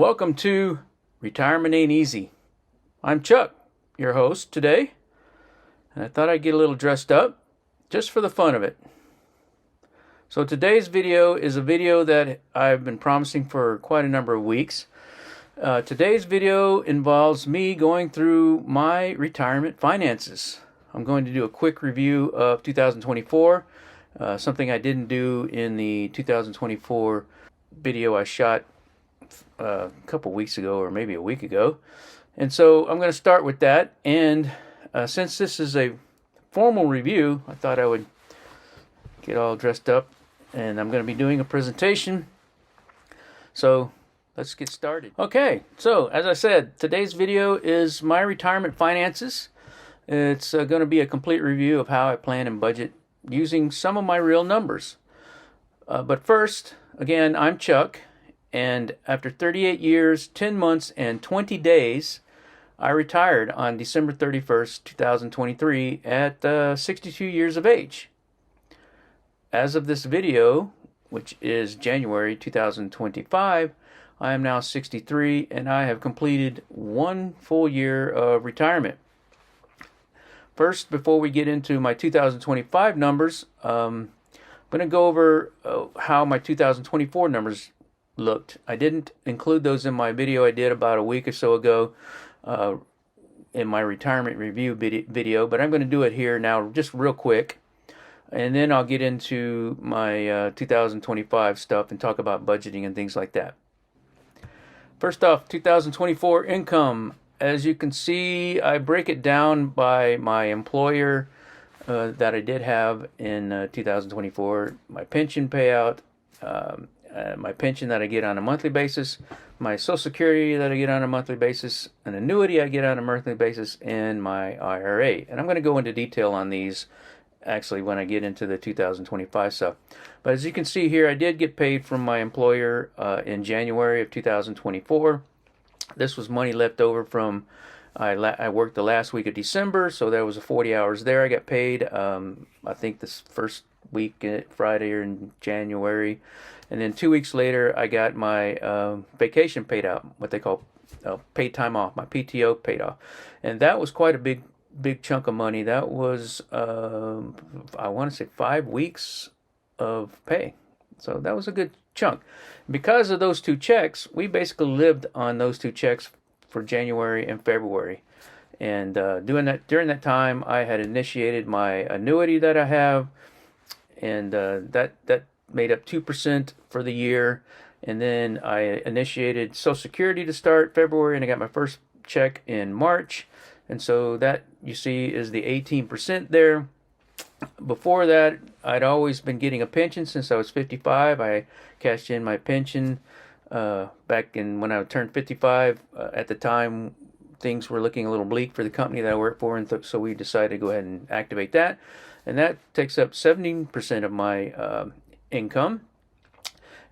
Welcome to Retirement Ain't Easy. I'm Chuck, your host today, and I thought I'd get a little dressed up just for the fun of it. So today's video is a video that I've been promising for quite a number of weeks. Today's video involves me going through my retirement finances. I'm going to do a quick review of 2024, something I didn't do in the 2024 video I shot a couple weeks ago or maybe a week ago. And so I'm going to start with that. And since this is a formal review, I thought I would get all dressed up, and I'm going to be doing a presentation. So let's get started. Okay, so as I said, today's video is my retirement finances. It's going to be a complete review of how I plan and budget using some of my real numbers. But first, again, I'm Chuck, and after 38 years, 10 months, and 20 days, I retired on December 31st, 2023 at 62 years of age. As of this video, which is January 2025, I am now 63, and I have completed 1 full year of retirement. First, before we get into my 2025 numbers, I'm going to go over how my 2024 numbers looked. I didn't include those in my video I did about a week or so ago in my retirement review video, but I'm going to do it here now just real quick, and then I'll get into my 2025 stuff and talk about budgeting and things like that. First off, 2024 income. As you can see, I break it down by my employer that I did have in 2024, my pension payout, my pension that I get on a monthly basis, my Social Security that I get on a monthly basis, an annuity I get on a monthly basis, and my IRA. And I'm going to go into detail on these actually when I get into the 2025 stuff. But as you can see here, I did get paid from my employer in January of 2024. This was money left over from I worked the last week of December, so there was 40 hours there I got paid. I think this first week, Friday or in January. And then 2 weeks later, I got my vacation paid out, what they call paid time off, my PTO paid off. And that was quite a big chunk of money. That was, I want to say 5 weeks of pay. So that was a good chunk. Because of those 2 checks, we basically lived on those 2 checks for January and February. And during that time, I had initiated my annuity that I have, and that made up 2% for the year. And then I initiated Social Security to start February, and I got my first check in March. And so that, you see, is the 18% there. Before that, I'd always been getting a pension since I was 55. I cashed in my pension back in when I turned 55. At the time, things were looking a little bleak for the company that I worked for, and so we decided to go ahead and activate that. And that takes up 17% of my income.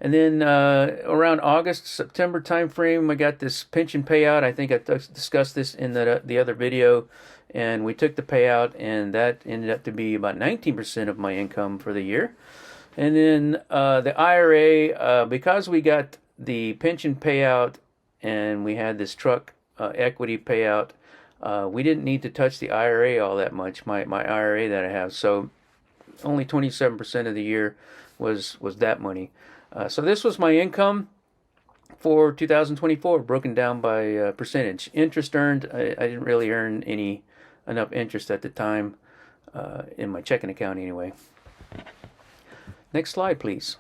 And then around August, September timeframe, I got this pension payout. I think I discussed this in the other video. And we took the payout, and that ended up to be about 19% of my income for the year. And then the IRA, because we got the pension payout and we had this truck equity payout, we didn't need to touch the IRA all that much, my IRA that I have. So only 27% of the year was that money. So this was my income for 2024, broken down by percentage. Interest earned, I didn't really earn enough interest at the time in my checking account anyway. Next slide, please.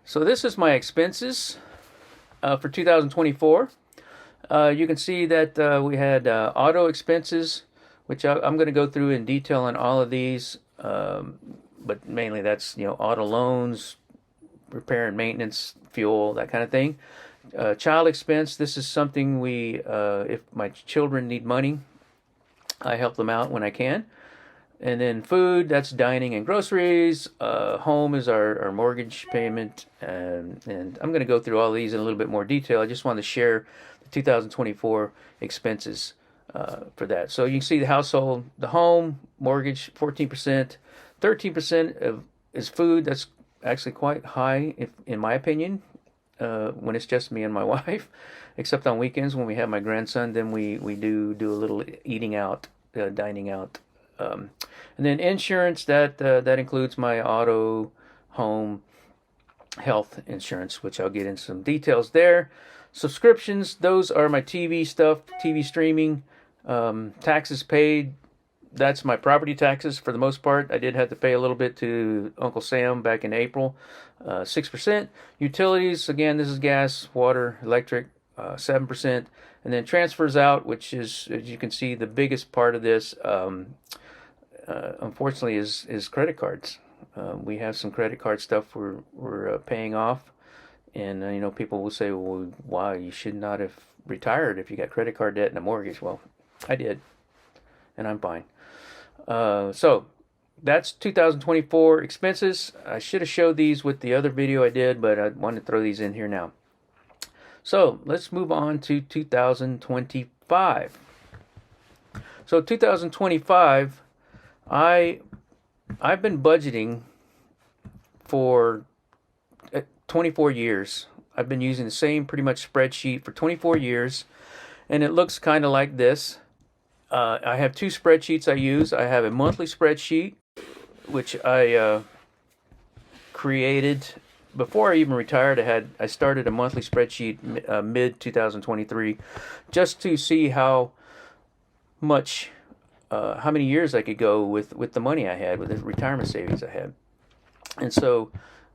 So this is my expenses for 2024. You can see that we had auto expenses, which I'm going to go through in detail on all of these, but mainly that's auto loans, repair and maintenance, fuel, that kind of thing. Child expense, this is something if my children need money, I help them out when I can. And then food, that's dining and groceries. Home is our mortgage payment. And I'm going to go through all these in a little bit more detail. I just want to share the 2024 expenses for that. So you can see the household, the home, mortgage, 14%. 13% is food. That's actually quite high, in my opinion. when it's just me and my wife, except on weekends when we have my grandson. Then we do a little eating out, dining out, and then insurance that includes my auto, home, health insurance, which I'll get into some details there. Subscriptions, those are my TV stuff, TV streaming. Taxes paid, that's my property taxes for the most part. I did have to pay a little bit to Uncle Sam back in April, 6%. Utilities, again, this is gas, water, electric, 7%. And then transfers out, which is, as you can see, the biggest part of this, unfortunately, is credit cards. We have some credit card stuff we're paying off. And, people will say, well, why, you should not have retired if you got credit card debt and a mortgage. Well, I did, and I'm fine. So that's 2024 expenses. I should have showed these with the other video I did, but I wanted to throw these in here now. So let's move on to 2025. So 2025, I've been budgeting for 24 years. I've been using the same pretty much spreadsheet for 24 years, and it looks kind of like this. I have two spreadsheets I use. I have a monthly spreadsheet, which I created before I even retired. I started a monthly spreadsheet mid 2023, just to see how many years I could go with the money I had, with the retirement savings I had. And so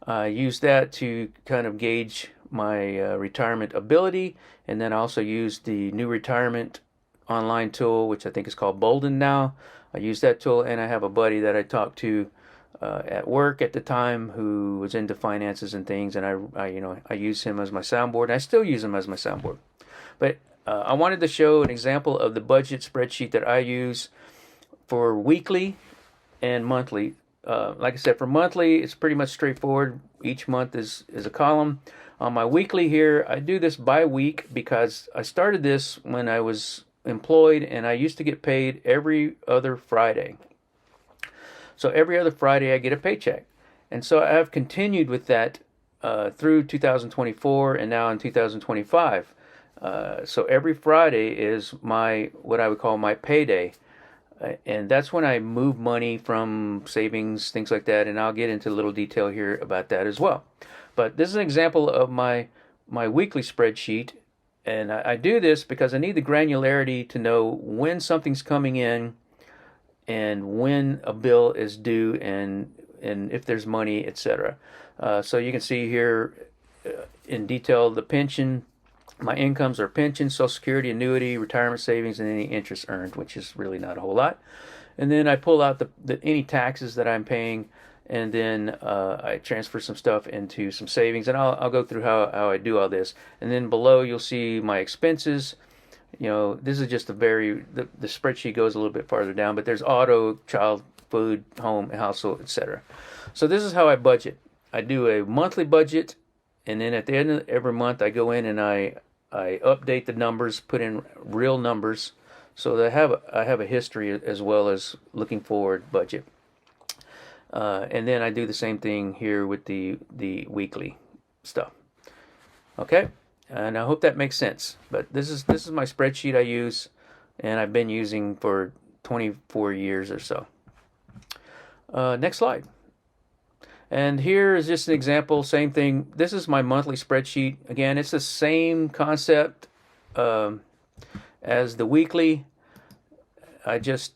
I used that to kind of gauge my retirement ability, and then I also used the new retirement online tool, which I think is called Bolden now. I use that tool, and I have a buddy that I talked to at work at the time who was into finances and things, and I use him as my soundboard. I still use him as my soundboard. But I wanted to show an example of the budget spreadsheet that I use for weekly and monthly. Like I said, for monthly, it's pretty much straightforward. Each month is a column. On my weekly here, I do this by week because I started this when I was employed, and I used to get paid every other Friday. So every other Friday I get a paycheck. And so I've continued with that through 2024 and now in 2025. So every Friday is what I would call my payday. And that's when I move money from savings, things like that, and I'll get into a little detail here about that as well. But this is an example of my weekly spreadsheet, and I do this because I need the granularity to know when something's coming in and when a bill is due and if there's money, etc. So you can see here in detail the pension. My incomes are pension, Social Security, annuity, retirement savings, and any interest earned, which is really not a whole lot. And then I pull out any taxes that I'm paying, and then I transfer some stuff into some savings, and I'll go through how I do all this. And then below you'll see my expenses. This is just the spreadsheet goes a little bit farther down, but there's auto, child, food, home, household, etc. So this is how I budget. I do a monthly budget, and then at the end of every month I go in and I update the numbers, put in real numbers, so that I have a history as well as looking forward budget. And then I do the same thing here with the weekly stuff. Okay, and I hope that makes sense. But this is my spreadsheet I use, and I've been using for 24 years or so. Next slide. And here is just an example, same thing. This is my monthly spreadsheet. Again, it's the same concept as the weekly. I just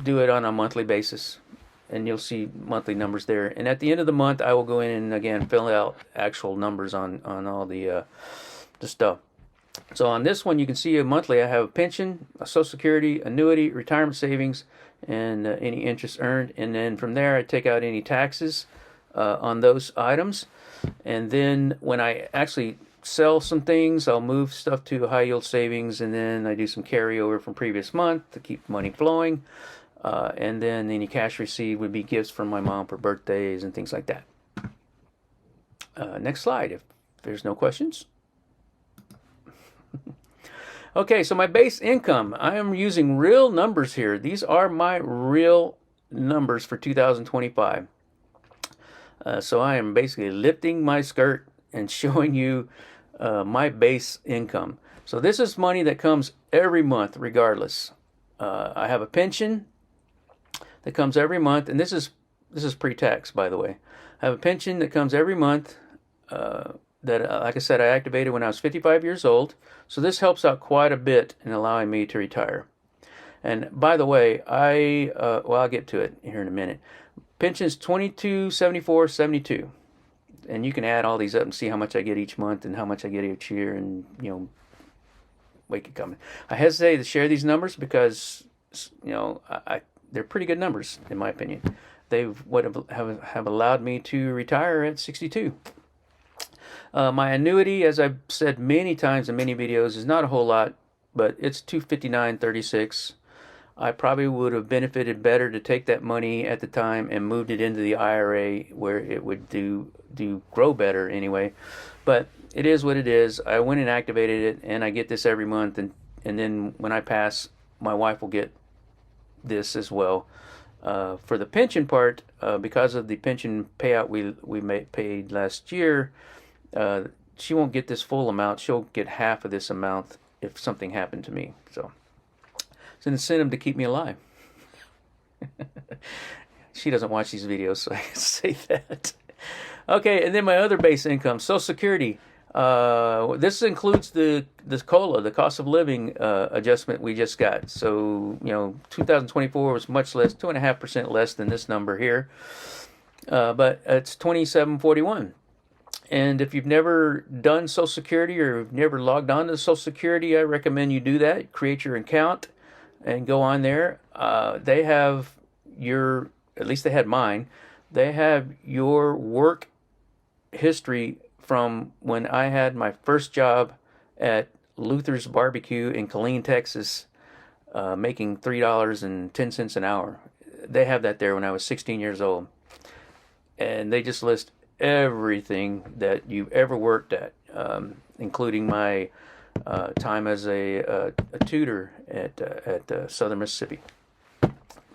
do it on a monthly basis, and you'll see monthly numbers there. And at the end of the month, I will go in and again fill out actual numbers on all the stuff. So on this one, you can see monthly I have a pension, a Social Security, annuity, retirement savings, and any interest earned. And then from there, I take out any taxes on those items. And then when I actually sell some things, I'll move stuff to high yield savings, and then I do some carryover from previous month to keep money flowing. And then any cash received would be gifts from my mom for birthdays and things like that. Next slide, if there's no questions. Okay, so my base income, I am using real numbers here. These are my real numbers for 2025. So I am basically lifting my skirt and showing you my base income. So this is money that comes every month regardless. I have a pension that comes every month, and this is pre-tax, by the way. I have a pension that comes every month that, like I said, I activated when I was 55 years old. So this helps out quite a bit in allowing me to retire. And by the way, I'll get to it here in a minute. Pension's 22.74.72, and you can add all these up and see how much I get each month and how much I get each year, and wake it coming. I hesitate to share these numbers because they're pretty good numbers in my opinion. They would have allowed me to retire at 62. My annuity, as I've said many times in many videos, is not a whole lot, but it's $259.36. I probably would have benefited better to take that money at the time and moved it into the IRA where it would grow better anyway. But it is what it is. I went and activated it, and I get this every month, and then when I pass, my wife will get this as well. For the pension part, because of the pension payout we paid last year, she won't get this full amount. She'll get half of this amount if something happened to me. So it's an incentive to keep me alive. She doesn't watch these videos, so I can say that. Okay, and then my other base income, Social Security. This includes the COLA, the cost of living adjustment we just got. So 2024 was much less, 2.5% less than this number here, but it's $27.41. And if you've never done Social Security or you've never logged on to Social Security, I recommend you do that. Create your account and go on there. They have at least they had mine. They have your work history from when I had my first job at Luther's Barbecue in Killeen, Texas, making $3.10 an hour. They have that there when I was 16 years old. And they just list everything that you've ever worked at, including my time as a tutor at Southern Mississippi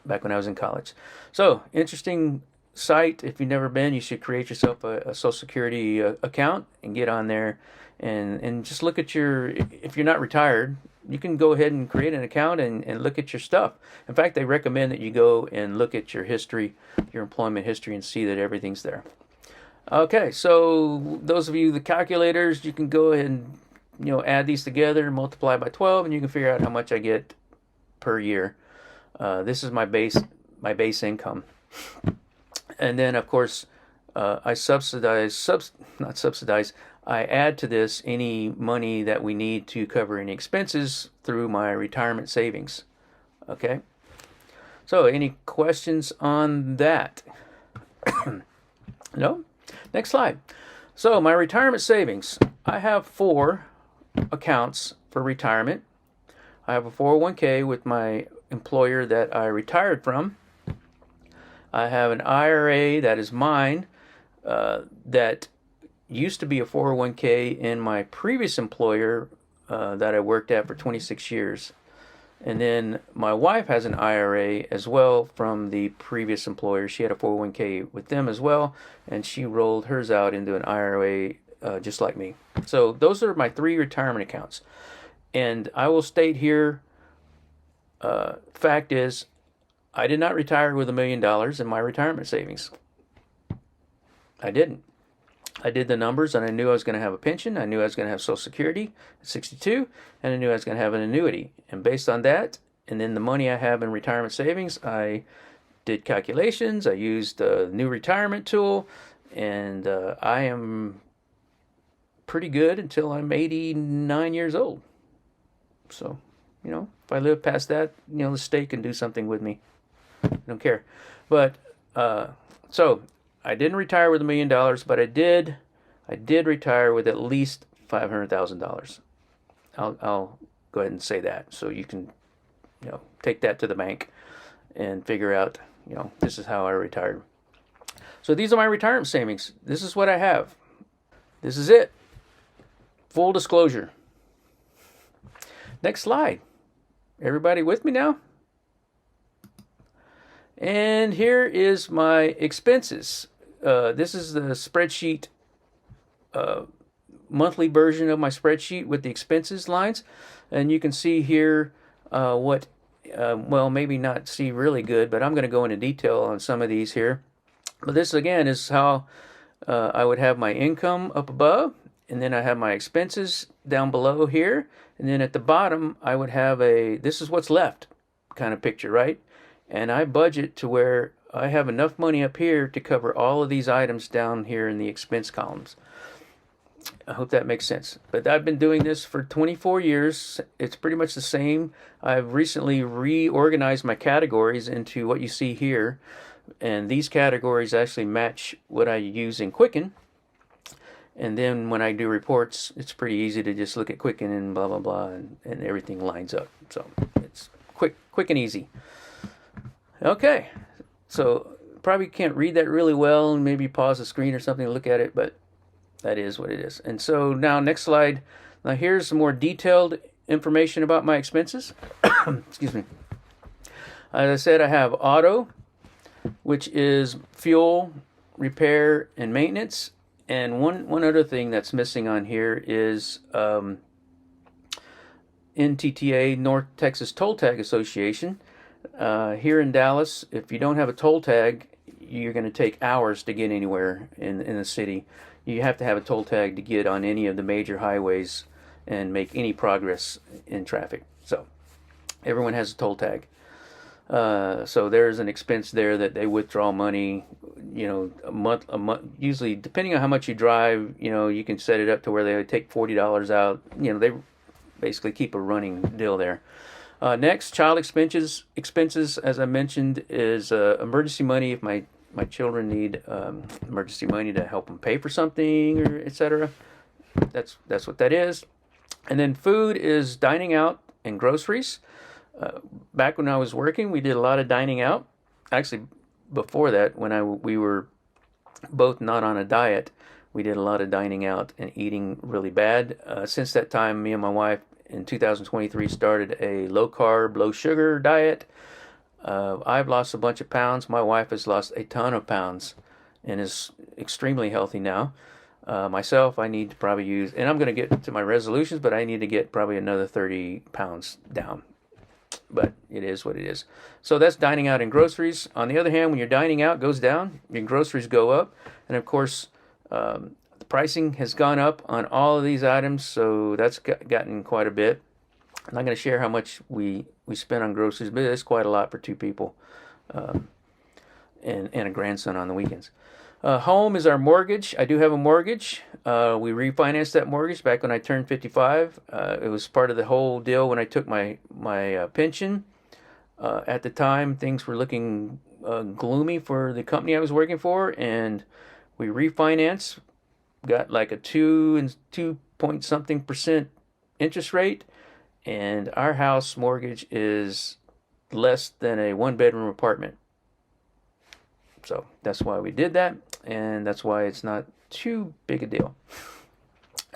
back when I was in college. So, interesting site. If you've never been, you should create yourself a Social Security account and get on there and just look at if you're not retired, you can go ahead and create an account and look at your stuff. In fact, they recommend that you go and look at your history, your employment history, and see that everything's there. Okay, so those of you, the calculators, you can go ahead and add these together, multiply by 12, and you can figure out how much I get per year. This is my base income. And then, of course, I I add to this any money that we need to cover any expenses through my retirement savings. Okay? So, any questions on that? No? Next slide. So, my retirement savings. I have 4 accounts for retirement. I have a 401k with my employer that I retired from. I have an IRA that is mine that used to be a 401k in my previous employer that I worked at for 26 years. And then my wife has an IRA as well from the previous employer. She had a 401k with them as well, and she rolled hers out into an IRA just like me. So those are my 3 retirement accounts. And I will state here, fact is, I did not retire with $1 million in my retirement savings. I didn't. I did the numbers, and I knew I was going to have a pension. I knew I was going to have Social Security at 62, and I knew I was going to have an annuity. And based on that, and then the money I have in retirement savings, I did calculations. I used a new retirement tool, and I am pretty good until I'm 89 years old. So, if I live past that, the state can do something with me. I don't care. But, so I didn't retire with $1 million, but I did retire with at least $500,000. I'll go ahead and say that. So you can, take that to the bank and figure out, this is how I retired. So these are my retirement savings. This is what I have. This is it. Full disclosure. Next slide. Everybody with me now? And here is my expenses. This is the spreadsheet monthly version of my spreadsheet with the expenses lines, and you can see here what, well, maybe not see really good, but I'm going to go into detail on some of these here. But this again is how I would have my income up above, and then I have my expenses down below here, and then at the bottom I would have a this is what's left kind of picture, right? And I budget to where I have enough money up here to cover all of these items down here in the expense columns. I hope that makes sense. But I've been doing this for 24 years. It's pretty much the same. I've recently reorganized my categories into what you see here. And these categories actually match what I use in Quicken. And then when I do reports, it's pretty easy to just look at Quicken and blah, blah, blah, and everything lines up. So it's quick and easy. Okay, so probably can't read that really well, and maybe pause the screen or something to look at it, but that is what it is. And so now next slide. Now here's some more detailed information about my expenses. Excuse me. As I said, I have auto, which is fuel, repair, and maintenance. And one other thing that's missing on here is NTTA, North Texas Toll Tag Association. Here in Dallas, if you don't have a toll tag, you're going to take hours to get anywhere in the city. You have to have a toll tag to get on any of the major highways and make any progress in traffic. So everyone has a toll tag. So there's an expense there that they withdraw money, a month, usually depending on how much you drive, you can set it up to where they take $40 out. They basically keep a running deal there. Next, child expenses, as I mentioned, is emergency money if my children need emergency money to help them pay for something, or etc. That's what that is. And then food is dining out and groceries. Back when I was working, we did a lot of dining out. Actually, before that, when we were both not on a diet, we did a lot of dining out and eating really bad. Since that time, me and my wife in 2023 started a low carb, low sugar diet. I've lost a bunch of pounds. My wife has lost a ton of pounds and is extremely healthy now. Myself, I need to probably use, and I'm going to get to my resolutions, but I need to get probably another 30 pounds down. But it is what it is. So that's dining out and groceries. On the other hand, when your dining out goes down, your groceries go up. And of course, the pricing has gone up on all of these items, so that's gotten quite a bit. I'm not going to share how much we spend on groceries, but it's quite a lot for two people and a grandson on the weekends. Home is our mortgage. I do have a mortgage. We refinanced that mortgage back when I turned 55. It was part of the whole deal when I took my pension. At the time, things were looking gloomy for the company I was working for, and we refinanced, got like a 2 point something percent interest rate, and our house mortgage is less than a 1-bedroom apartment. So that's why we did that, and that's why it's not too big a deal.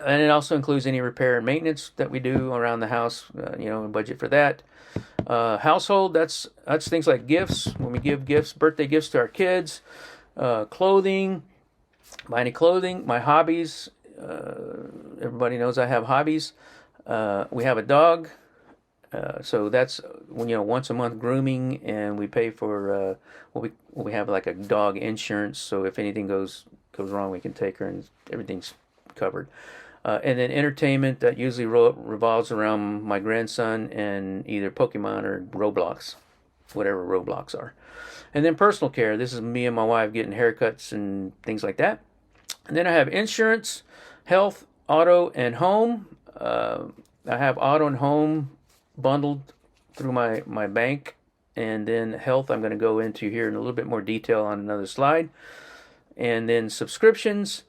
And it also includes any repair and maintenance that we do around the house, budget for that. Household, that's things like gifts, when we give gifts, birthday gifts to our kids, clothing, buy any clothing, my hobbies. Everybody knows I have hobbies. We have a dog. So that's once a month grooming, and we pay for we have like a dog insurance. So if anything goes wrong, we can take her, and everything's covered. And then entertainment, that usually revolves around my grandson and either Pokemon or Roblox, whatever Roblox are. And then personal care. This is me and my wife getting haircuts and things like that. And then I have insurance, health, auto, and home. I have auto and home bundled through my bank, and then health I'm going to go into here in a little bit more detail on another slide. And then subscriptions,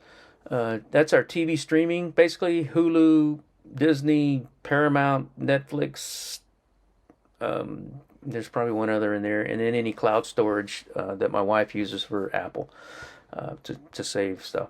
that's our TV streaming, basically Hulu, Disney, Paramount, Netflix. There's probably one other in there, and then any cloud storage that my wife uses for Apple to save stuff.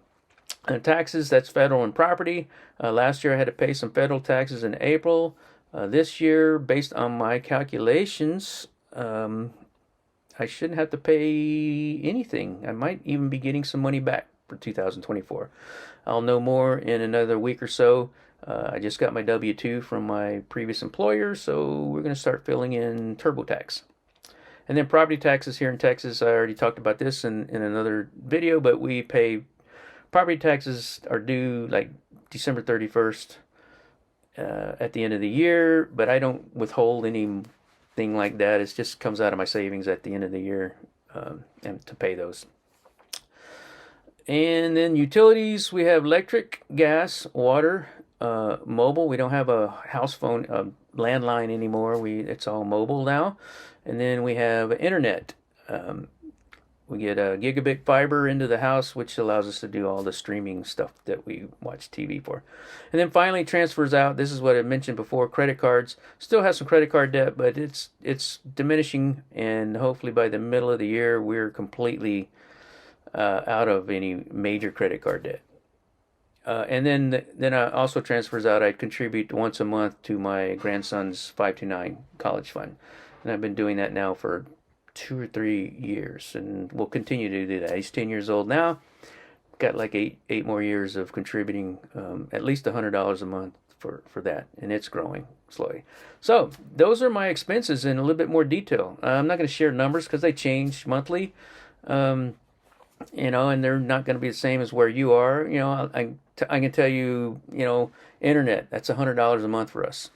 And taxes, that's federal and property. Last year I had to pay some federal taxes in April. This year, based on my calculations, I shouldn't have to pay anything. I might even be getting some money back for 2024. I'll know more in another week or so. I just got my W-2 from my previous employer, so we're going to start filling in TurboTax. And then property taxes here in Texas, I already talked about this in another video, but we pay property taxes are due like December 31st at the end of the year, but I don't withhold anything like that. It just comes out of my savings at the end of the year and to pay those. And then utilities, we have electric, gas, water, mobile. We don't have a house phone, landline anymore. It's all mobile now. And then we have internet. We get a gigabit fiber into the house, which allows us to do all the streaming stuff that we watch TV for. And then finally, transfers out. This is what I mentioned before. Credit cards. Still have some credit card debt, but it's diminishing. And hopefully by the middle of the year, we're completely out of any major credit card debt. And then also transfers out. I contribute once a month to my grandson's 529 college fund. And I've been doing that now for 2 or 3 years, and we'll continue to do that. He's 10 years old now. Got like eight more years of contributing at least $100 a month for that, and it's growing slowly. So those are my expenses in a little bit more detail. I'm not going to share numbers because they change monthly, and they're not going to be the same as where you are. I can tell you, internet, that's $100 a month for us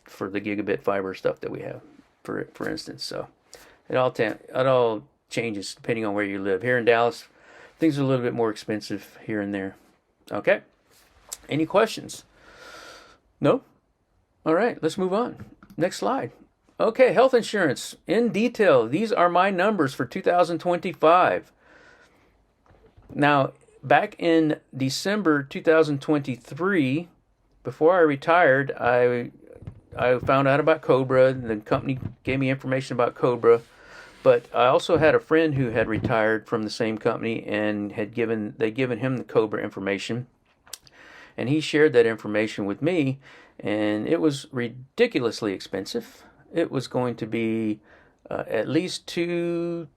for the gigabit fiber stuff that we have, for instance. So it all changes depending on where you live. Here in Dallas, things are a little bit more expensive here and there. Okay. Any questions? No? All right, let's move on. Next slide. Okay, health insurance in detail. These are my numbers for 2025. Now, back in December 2023, before I retired, I found out about Cobra. The company gave me information about Cobra. But I also had a friend who had retired from the same company and they'd given him the Cobra information. And he shared that information with me, and it was ridiculously expensive. It was going to be at least $2,200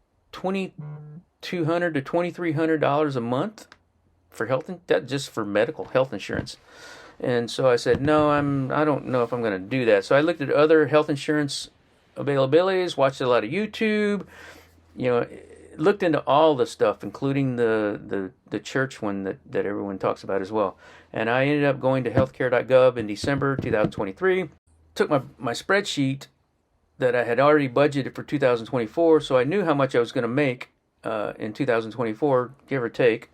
to $2,300 a month for that just for medical health insurance. And so I said, no, I don't know if I'm going to do that. So I looked at other health insurance availabilities, watched a lot of YouTube, looked into all the stuff, including the church one that everyone talks about as well. And I ended up going to healthcare.gov in December 2023, took my spreadsheet that I had already budgeted for 2024, so I knew how much I was going to make in 2024, give or take,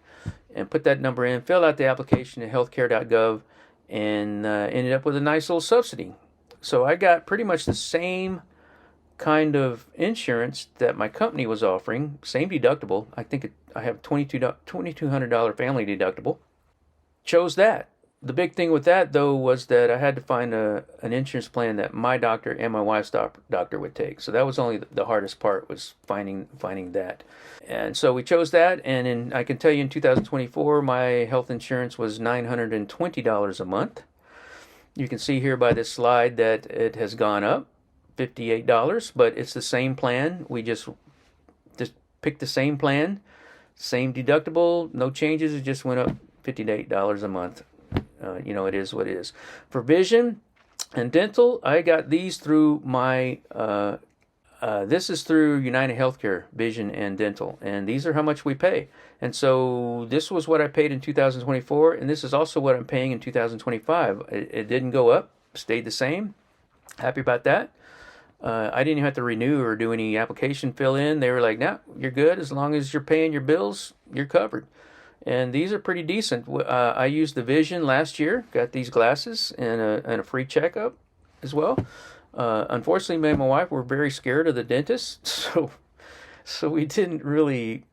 and put that number in, filled out the application at healthcare.gov, and ended up with a nice little subsidy. So I got pretty much the same kind of insurance that my company was offering, same deductible. I think I have $2,200 family deductible. Chose that. The big thing with that, though, was that I had to find an insurance plan that my doctor and my wife's doctor would take. So that was only the hardest part, was finding that. And so we chose that, and I can tell you in 2024, my health insurance was $920 a month. You can see here by this slide that it has gone up $58, but it's the same plan. We just picked the same plan, same deductible, no changes. It just went up $58 a month. It is what it is. For vision and dental, I got these through this is through United Healthcare, vision and dental, and these are how much we pay. And so this was what I paid in 2024, and this is also what I'm paying in 2025. It didn't go up, stayed the same. Happy about that. I didn't even have to renew or do any application fill in. They were like, no, you're good. As long as you're paying your bills, you're covered. And these are pretty decent. I used the vision last year, got these glasses and a free checkup as well. Unfortunately, me and my wife were very scared of the dentist, so we didn't really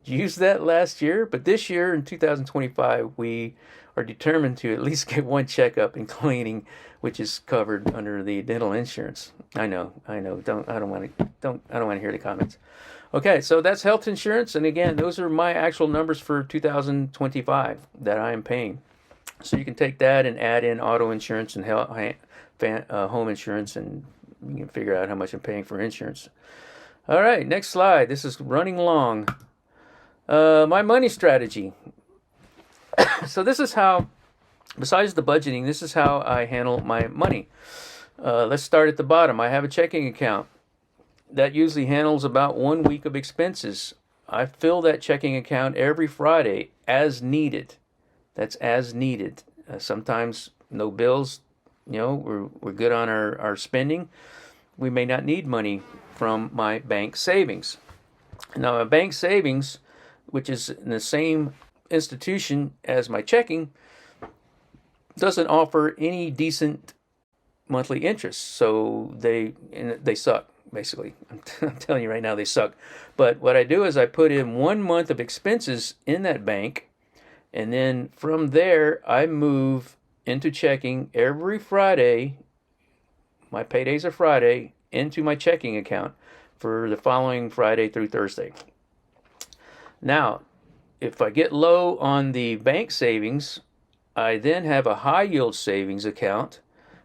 use that last year. But this year in 2025, we are determined to at least get one checkup and cleaning, which is covered under the dental insurance. I know. I don't want to hear the comments. Okay, so that's health insurance, and again, those are my actual numbers for 2025 that I am paying. So you can take that and add in auto insurance and home insurance, and you can figure out how much I'm paying for insurance. All right, next slide. This is running long. My money strategy. So this is how, besides the budgeting, this is how I handle my money. Let's start at the bottom. I have a checking account that usually handles about 1 week of expenses. I fill that checking account every Friday as needed. That's as needed. Sometimes no bills, we're good on our spending. We may not need money from my bank savings. Now, my bank savings, which is in the same institution as my checking, doesn't offer any decent monthly interest. So they suck, basically. I'm telling you right now, they suck. But what I do is I put in 1 month of expenses in that bank, and then from there I move into checking every Friday. My paydays are Friday, into my checking account for the following Friday through Thursday. Now, if I get low on the bank savings, I then have a high yield savings account,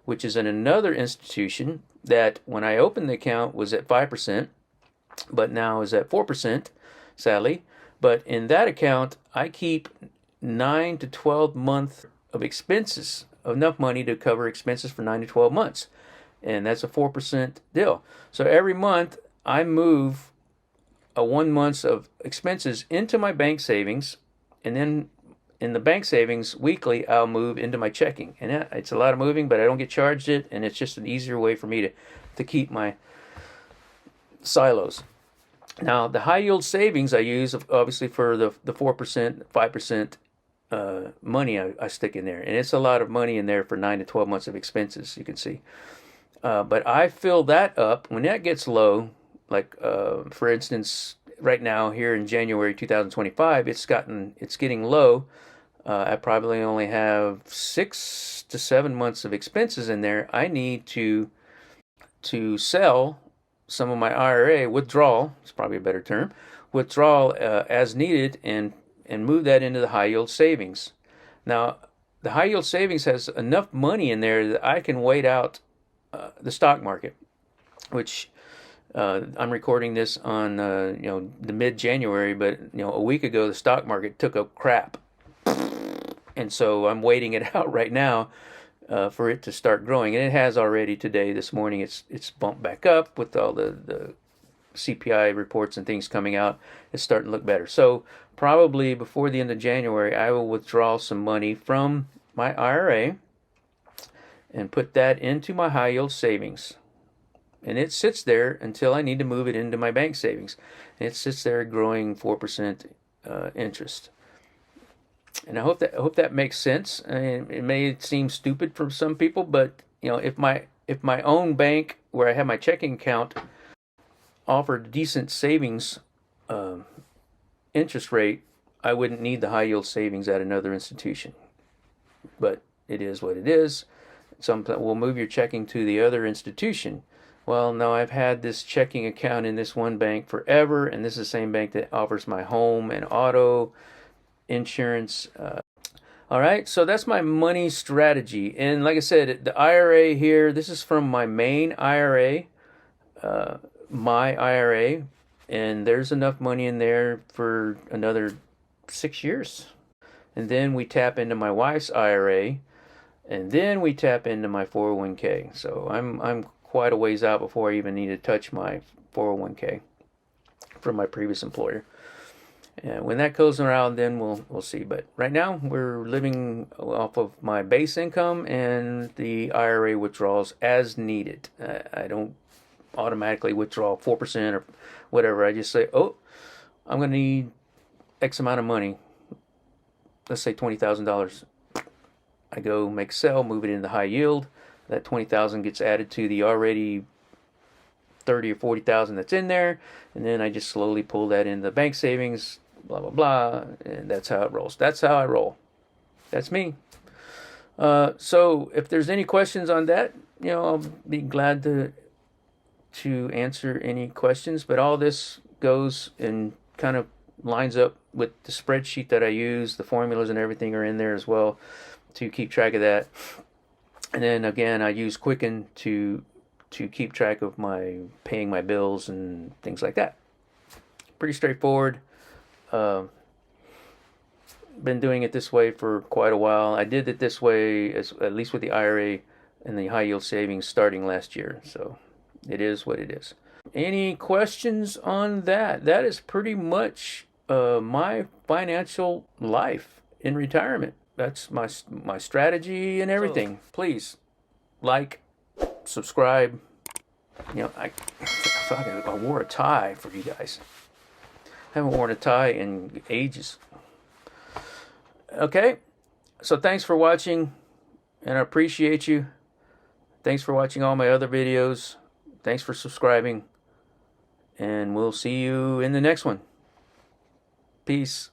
which is in another institution that when I opened the account was at 5%, but now is at 4%, sadly. But in that account, I keep 9 to 12 months of expenses, enough money to cover expenses for 9 to 12 months. And that's a 4% deal. So every month I move a 1 month of expenses into my bank savings, and then in the bank savings weekly I'll move into my checking. And it's a lot of moving, but I don't get charged it, and it's just an easier way for me to keep my silos. Now, the high yield savings I use obviously for the 4%, 5% money I stick in there, and it's a lot of money in there for 9 to 12 months of expenses, you can see. But I fill that up when that gets low. Like for instance, right now here in January 2025, it's getting low. I probably only have 6 to 7 months of expenses in there. I need to sell some of my IRA, withdrawal, it's probably a better term, withdrawal as needed, and move that into the high yield savings. Now, the high yield savings has enough money in there that I can wait out the stock market, which I'm recording this on the mid-January, but a week ago the stock market took a crap, and so I'm waiting it out right now for it to start growing, and it has already today. This morning it's bumped back up with all the CPI reports and things coming out. It's starting to look better. So probably before the end of January, I will withdraw some money from my IRA and put that into my high yield savings. And it sits there until I need to move it into my bank savings. And it sits there growing 4% interest. And I hope that makes sense. I mean, it may seem stupid for some people, but if my own bank where I have my checking account offered decent savings interest rate, I wouldn't need the high yield savings at another institution. But it is what it is. Some will move your checking to the other institution. Well, no, I've had this checking account in this one bank forever, and this is the same bank that offers my home and auto insurance. All right, so that's my money strategy. And like I said, the IRA here, this is from my main IRA, my IRA, and there's enough money in there for another 6 years. And then we tap into my wife's IRA, and then we tap into my 401k. So I'm quite a ways out before I even need to touch my 401k from my previous employer. And when that goes around, then we'll see. But right now we're living off of my base income and the IRA withdrawals as needed. I don't automatically withdraw 4% or whatever. I just say, oh, I'm going to need X amount of money. Let's say $20,000. I go make a sell, move it into high yield. That 20,000 gets added to the already 30 or 40,000 that's in there, and then I just slowly pull that into the bank savings, blah blah blah, and that's how it rolls. That's how I roll. That's me. So if there's any questions on that, I'll be glad to answer any questions. But all this goes and kind of lines up with the spreadsheet that I use. The formulas and everything are in there as well to keep track of that. And then again, I use Quicken to keep track of paying my bills and things like that. Pretty straightforward. been doing it this way for quite a while. I did it this way, at least with the IRA and the high yield savings starting last year. So it is what it is. Any questions on that? That is pretty much my financial life in retirement. That's my strategy and everything. So, please like, subscribe. I wore a tie for you guys. I haven't worn a tie in ages. Okay, so thanks for watching, and I appreciate you. Thanks for watching all my other videos. Thanks for subscribing, and we'll see you in the next one. Peace.